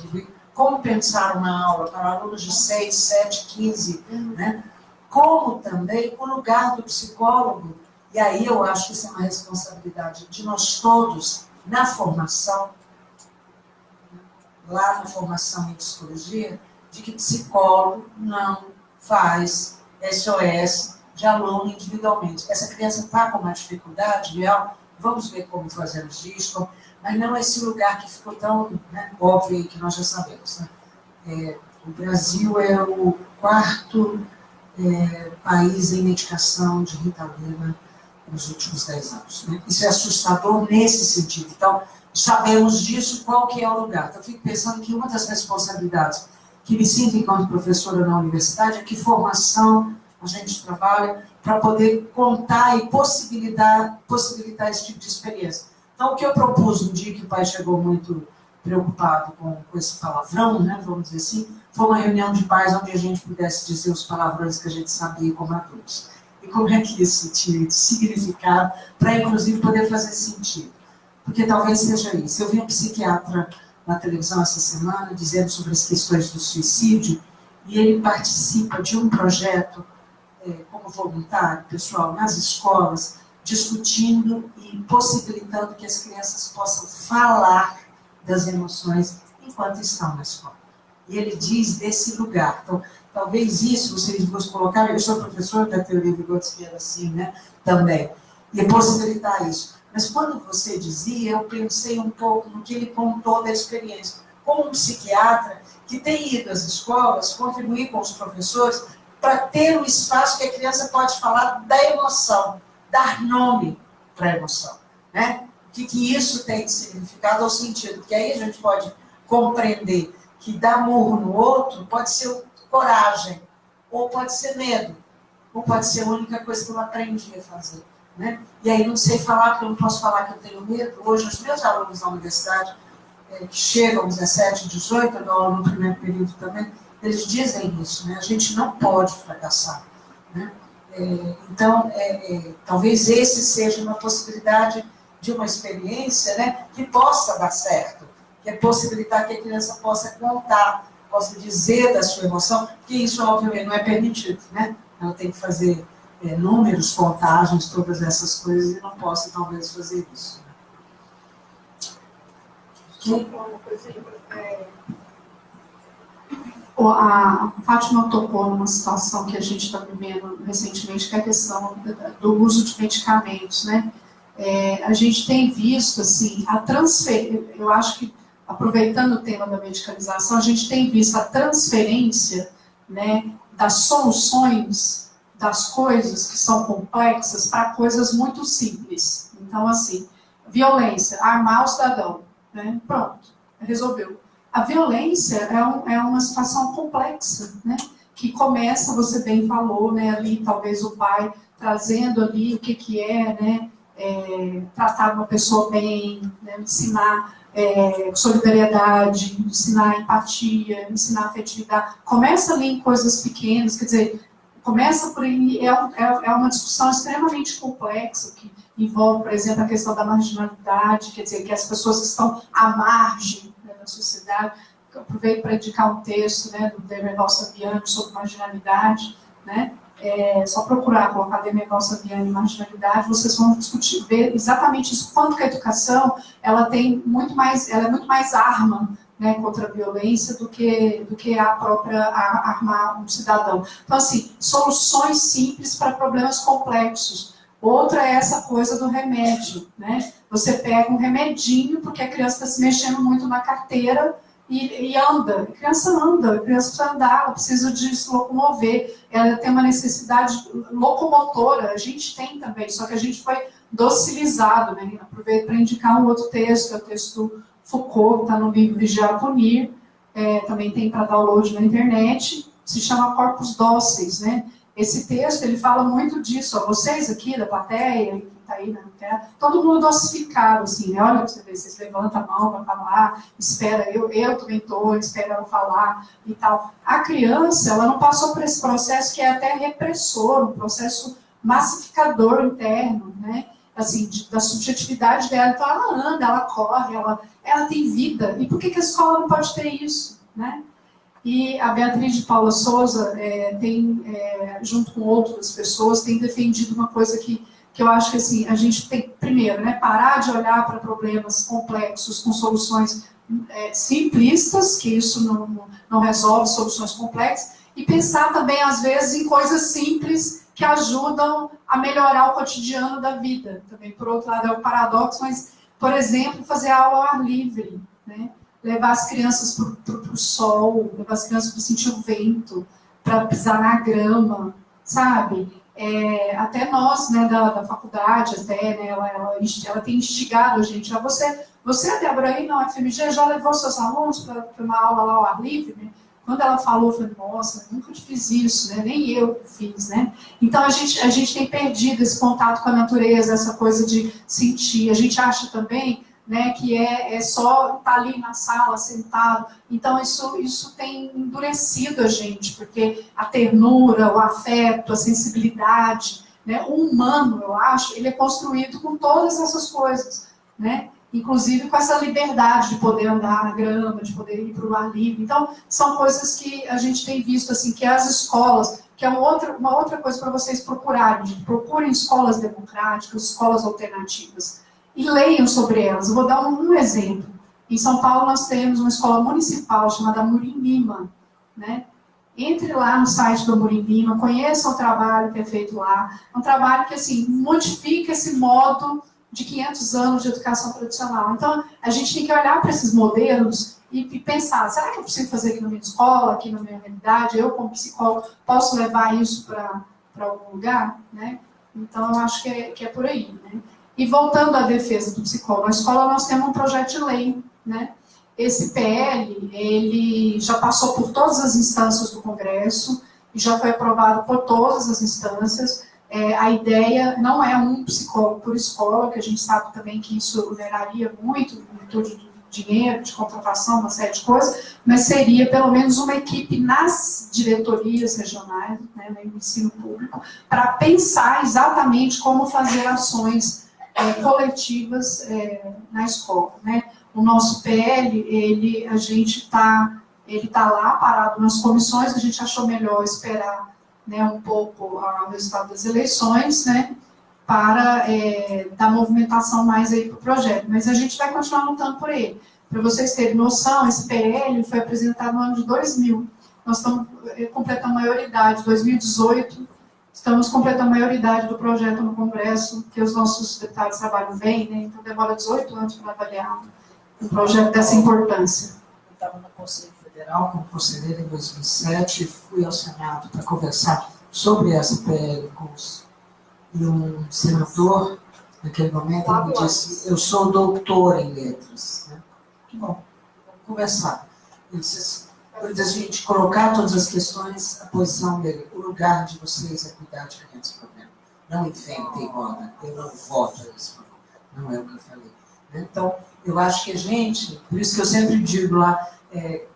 contribuir, como pensar uma aula para alunos de 6, 7, 15, né? Como também o lugar do psicólogo, e aí eu acho que isso é uma responsabilidade de nós todos na formação, lá na formação em psicologia, de que psicólogo não faz SOS de aluno individualmente. Essa criança está com uma dificuldade real, vamos ver como fazemos isso, mas não esse lugar que ficou tão, né, óbvio que nós já sabemos. Né? O Brasil é o quarto país em medicação de Ritalina nos últimos 10 anos. Né? Isso é assustador nesse sentido. Então, sabemos disso, qual que é o lugar. Então, eu fico pensando que uma das responsabilidades que me sinto enquanto professora na universidade é que formação a gente trabalha para poder contar e possibilitar esse tipo de experiência. Então, o que eu propus no dia que o pai chegou muito preocupado com esse palavrão, né, vamos dizer assim, foi uma reunião de pais onde a gente pudesse dizer os palavrões que a gente sabia como adultos. E como é que isso tinha significado para, inclusive, poder fazer sentido. Porque talvez seja isso. Eu vi um psiquiatra na televisão essa semana dizendo sobre as questões do suicídio e ele participa de um projeto como voluntário, pessoal, nas escolas, discutindo e possibilitando que as crianças possam falar das emoções enquanto estão na escola. E ele diz desse lugar. Então, talvez isso vocês vão colocar, eu sou professora da teoria vigotskiana assim, né, também, e possibilitar isso. Mas quando você dizia, eu pensei um pouco no que ele contou da experiência, como um psiquiatra que tem ido às escolas, contribuir com os professores, para ter um espaço que a criança pode falar da emoção, dar nome para a emoção. Né? O que isso tem de significado ou sentido? Porque aí a gente pode compreender que dar murro no outro pode ser coragem, ou pode ser medo, ou pode ser a única coisa que eu aprendi a fazer. Né? E aí não sei falar, porque eu não posso falar que eu tenho medo. Hoje, os meus alunos da universidade, que chegam 17, 18, eu dou aula no primeiro período também, eles dizem isso, né? A gente não pode fracassar. Né? Então, talvez esse seja uma possibilidade de uma experiência, né, que possa dar certo, que é possibilitar que a criança possa contar, possa dizer da sua emoção, porque isso, obviamente, não é permitido. Né? Ela tem que fazer números, contagens, todas essas coisas, e não posso, talvez, fazer isso. A Fátima tocou numa situação que a gente está vivendo recentemente, que é a questão do uso de medicamentos, né? A gente tem visto, assim, a transferência, eu acho que, aproveitando o tema da medicalização, a gente tem visto a transferência, né, das soluções das coisas que são complexas para coisas muito simples. Então, assim, violência, armar o cidadão, né? Pronto, resolveu. A violência é uma situação complexa, né? Que começa, você bem falou, né, ali, talvez o pai trazendo ali o que é, né, tratar uma pessoa bem, né, ensinar solidariedade, ensinar empatia, ensinar afetividade. Começa ali em coisas pequenas, quer dizer, começa por aí, é uma discussão extremamente complexa, que envolve, por exemplo, a questão da marginalidade, quer dizer, que as pessoas que estão à margem, né, da sociedade. Eu aproveito para indicar um texto, né, do Demerval Saviano sobre marginalidade, né? Só procurar, colocar Demerval Saviano e marginalidade, vocês vão discutir, ver exatamente isso, quanto que a educação ela é muito mais arma, né, contra a violência do que a própria armar um cidadão. Então, assim, soluções simples para problemas complexos. Outra é essa coisa do remédio, né? Você pega um remedinho, porque a criança está se mexendo muito na carteira e anda. A criança precisa andar, ela precisa de se locomover, ela tem uma necessidade locomotora, a gente tem também, só que a gente foi docilizado, né? Aproveito para indicar um outro texto, que é o texto do Foucault, está no livro Vigiar e Punir, também tem para download na internet, se chama Corpos Dóceis, né? Esse texto, ele fala muito disso, ó, vocês aqui da plateia, que está aí na terra, todo mundo dosificado, assim, né? Olha para você ver, vocês levantam a mão para falar, espera, eu também estou, espera ela falar e tal. A criança, ela não passou por esse processo que é até repressor, um processo massificador interno, né? assim, da subjetividade dela. Então ela anda, ela corre, ela tem vida. E por que a escola não pode ter isso, né? E a Beatriz de Paula Souza junto com outras pessoas, tem defendido uma coisa que eu acho que assim, a gente tem, primeiro, né, parar de olhar para problemas complexos com soluções simplistas, que isso não resolve soluções complexas, e pensar também, às vezes, em coisas simples que ajudam a melhorar o cotidiano da vida. Também, por outro lado, é um paradoxo, mas, por exemplo, fazer aula ao ar livre, né? Levar as crianças para o sol, levar as crianças para sentir o vento, para pisar na grama, sabe? Até nós, né, da faculdade, até, né, ela tem instigado a gente. Você, Débora, aí na UFMG, já levou seus alunos para uma aula lá ao ar livre, né? Quando ela falou, eu falei, nossa, nunca fiz isso, né? Nem eu fiz, né? Então, a gente tem perdido esse contato com a natureza, essa coisa de sentir. A gente acha também, né, que é só estar ali na sala, sentado. Então, isso tem endurecido a gente, porque a ternura, o afeto, a sensibilidade, né, o humano, eu acho, ele é construído com todas essas coisas, né? Inclusive com essa liberdade de poder andar na grama, de poder ir para o ar livre. Então, são coisas que a gente tem visto, assim, que as escolas, que é uma outra coisa para vocês procurarem, gente. Procurem escolas democráticas, escolas alternativas, e leiam sobre elas. Eu vou dar um exemplo. Em São Paulo, nós temos uma escola municipal chamada Amorim Lima, né? Entre lá no site do Amorim Lima, conheçam o trabalho que é feito lá. É um trabalho que, assim, modifica esse modo de 500 anos de educação tradicional. Então, a gente tem que olhar para esses modelos e pensar, será que eu preciso fazer aqui na minha escola, aqui na minha realidade? Eu, como psicólogo, posso levar isso para algum lugar? Né? Então, eu acho que é por aí. Né? E voltando à defesa do psicólogo, na escola nós temos um projeto de lei. Né? Esse PL, ele já passou por todas as instâncias do Congresso, e já foi aprovado por todas as instâncias. A ideia não é um psicólogo por escola, que a gente sabe também que isso geraria muito, em virtude do dinheiro, de contratação, uma série de coisas, mas seria pelo menos uma equipe nas diretorias regionais, né, no ensino público, para pensar exatamente como fazer ações coletivas na escola. Né? O nosso PL, a gente ele está lá parado nas comissões, a gente achou melhor esperar, né, um pouco o resultado das eleições, né, para dar movimentação mais aí para o projeto. Mas a gente vai continuar lutando por ele. Para vocês terem noção, esse PL foi apresentado no ano de 2000. Nós estamos completando a maioridade, 2018, estamos completando a maioridade do projeto no Congresso, que os nossos deputados trabalham bem, né, então demora 18 anos para avaliar um projeto dessa importância. Eu estava no Conselho Federal como conselheira em 2007 e fui ao Senado para conversar sobre essa PL com e um senador, naquele momento, ele me disse, eu sou doutor em letras. Né? Que bom, vamos conversar. Ele disse, antes da gente colocar todas as questões, a posição dele, o lugar de vocês é cuidar de crianças com problema. Não inventem moda, eu não voto a isso, não é o que eu falei. Né? Então, eu acho que a gente, por isso que eu sempre digo lá,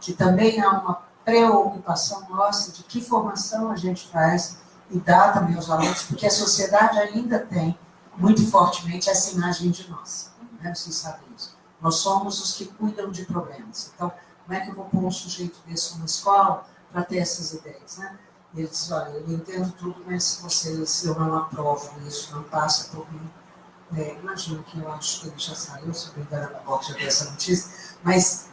que também há uma preocupação nossa de que formação a gente faz e dá também aos alunos, porque a sociedade ainda tem muito fortemente essa imagem de nós. Né? Vocês sabem isso. Nós somos os que cuidam de problemas. Então, como é que eu vou pôr um sujeito desse numa escola para ter essas ideias? Né? E ele disse, olha, eu entendo tudo, mas eu não aprovo isso, não passa por mim. Imagino que eu acho que ele já saiu, se não me engano, na boca já deu essa notícia, mas,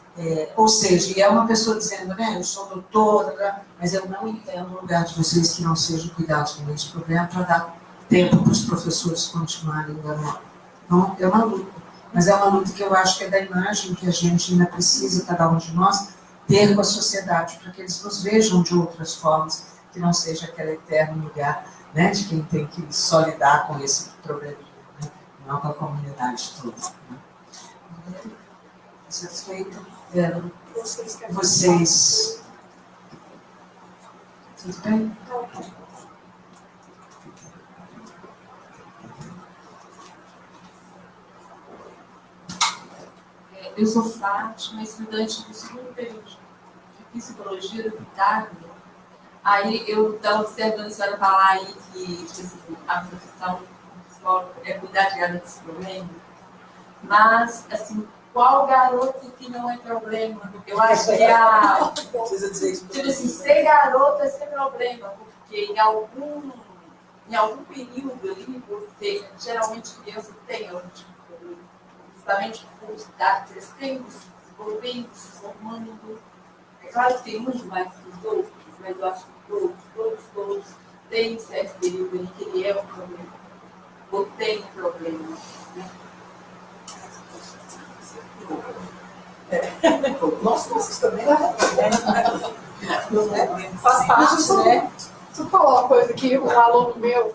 ou seja, e é uma pessoa dizendo, né, eu sou doutora, mas eu não entendo o lugar de vocês que não sejam cuidados com esse problema para dar tempo para os professores continuarem dando. Então, é uma luta, mas é uma luta que eu acho que é da imagem que a gente ainda precisa, cada um de nós, ter com a sociedade, para que eles nos vejam de outras formas, que não seja aquele eterno lugar, né, de quem tem que só lidar com esse problema. Não com a comunidade toda. Né? Satisfeito? Vocês. Tudo bem? Eu sou Fátima, estudante do segundo período de psicologia do Pitágoras. Aí eu estava observando a senhora falar aí que a profissão psicólogo, é cuidar de garotos problemas, mas, assim, qual garoto que não é problema? Eu acho que tipo assim, ser garoto é ser problema, porque em algum período ali, você, geralmente criança tem algum tipo de problema, justamente por estar crescendo, se desenvolvendo, se formando. É claro que tem uns mais que os outros, mas eu acho que todos têm certo período em que ele é um problema, ou tem um problema, né? Nós também faz parte, né? Deixa eu falar uma coisa aqui, um aluno meu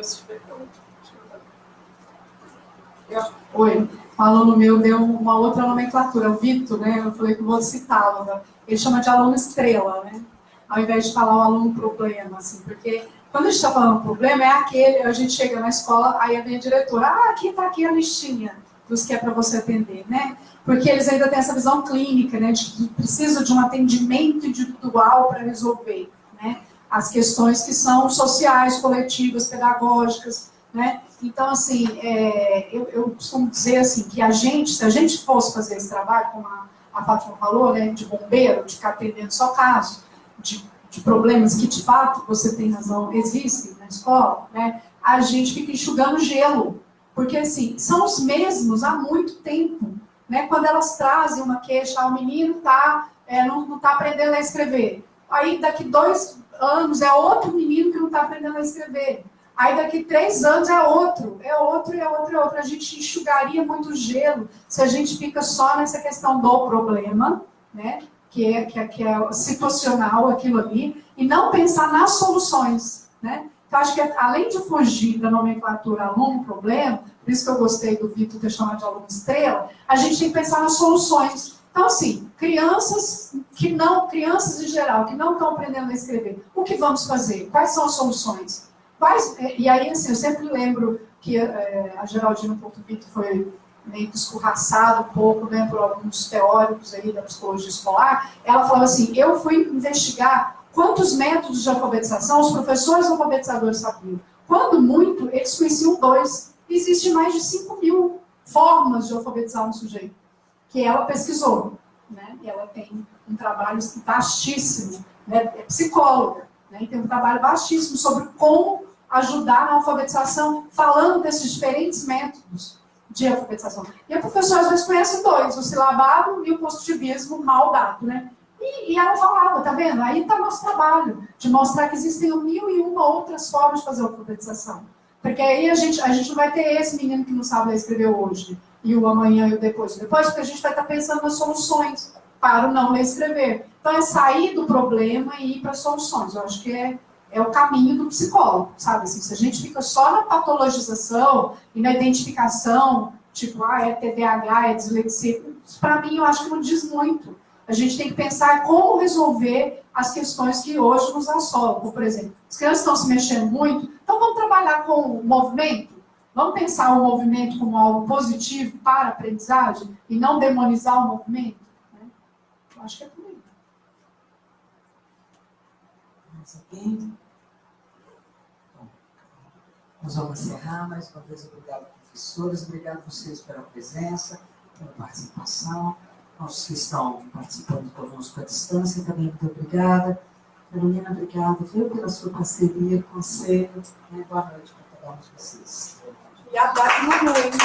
se Oi, um aluno meu deu uma outra nomenclatura, o Vitor, né? Eu falei que eu vou citá-lo, né? Ele chama de aluno estrela, né? Ao invés de falar o aluno problema, assim, porque quando a gente está falando problema, é aquele, a gente chega na escola, aí a minha diretora, aqui está aqui a listinha dos que é para você atender, né? Porque eles ainda têm essa visão clínica, né? De que precisa de um atendimento individual para resolver, né? As questões que são sociais, coletivas, pedagógicas, né? Então, assim, eu costumo dizer assim, que se a gente fosse fazer esse trabalho, como a Fátima falou, né, de bombeiro, de ficar atendendo só casos, de problemas que, de fato, você tem razão, existem na escola, né, a gente fica enxugando gelo, porque, assim, são os mesmos há muito tempo, né, quando elas trazem uma queixa, o menino não está aprendendo a escrever, aí daqui 2 anos é outro menino que não está aprendendo a escrever, aí daqui 3 anos é outro. A gente enxugaria muito gelo se a gente fica só nessa questão do problema, né? Que é situacional aquilo ali, e não pensar nas soluções, né? Então, acho que além de fugir da nomenclatura aluno-problema, por isso que eu gostei do Vitor ter chamado de aluno estrela, a gente tem que pensar nas soluções. Então, assim, crianças em geral, que não estão aprendendo a escrever, o que vamos fazer? Quais são as soluções? E aí, assim, eu sempre lembro que a Geraldina Porto Vitor foi meio que escorraçada um pouco, né, por alguns teóricos aí da psicologia escolar. Ela falava assim, eu fui investigar quantos métodos de alfabetização os professores alfabetizadores sabiam. Quando muito, eles conheciam 2. Existem mais de 5.000 formas de alfabetizar um sujeito, que ela pesquisou, né, e ela tem um trabalho vastíssimo, né, é psicóloga, né, e tem um trabalho vastíssimo sobre como ajudar na alfabetização, falando desses diferentes métodos de alfabetização. E a professora às vezes conhece 2, o silabado e o positivismo mal dado, né? E ela falava, tá vendo? Aí está o nosso trabalho, de mostrar que existem 1.001 outras formas de fazer alfabetização. Porque aí a gente não vai ter esse menino que não sabe ler e escrever hoje, e o amanhã e o depois, porque a gente vai estar pensando nas soluções para o não ler e escrever. Então é sair do problema e ir para soluções. Eu acho que é o caminho do psicólogo, sabe? Assim, se a gente fica só na patologização e na identificação, tipo, é TDAH, é dislexia, para mim eu acho que não diz muito. A gente tem que pensar como resolver as questões que hoje nos assolam. Por exemplo, as crianças estão se mexendo muito, então vamos trabalhar com o movimento? Vamos pensar o movimento como algo positivo para a aprendizagem e não demonizar o movimento? Né? Eu acho que é por aí. Mais alguém? Nós vamos encerrar. Mais uma vez, obrigado, professores. Obrigado a vocês pela presença, pela participação. Aos que estão participando conosco à distância, também muito obrigada. Carolina, obrigada, viu, pela sua parceria, conselho. Boa noite para cada um de vocês. E a Dati muito.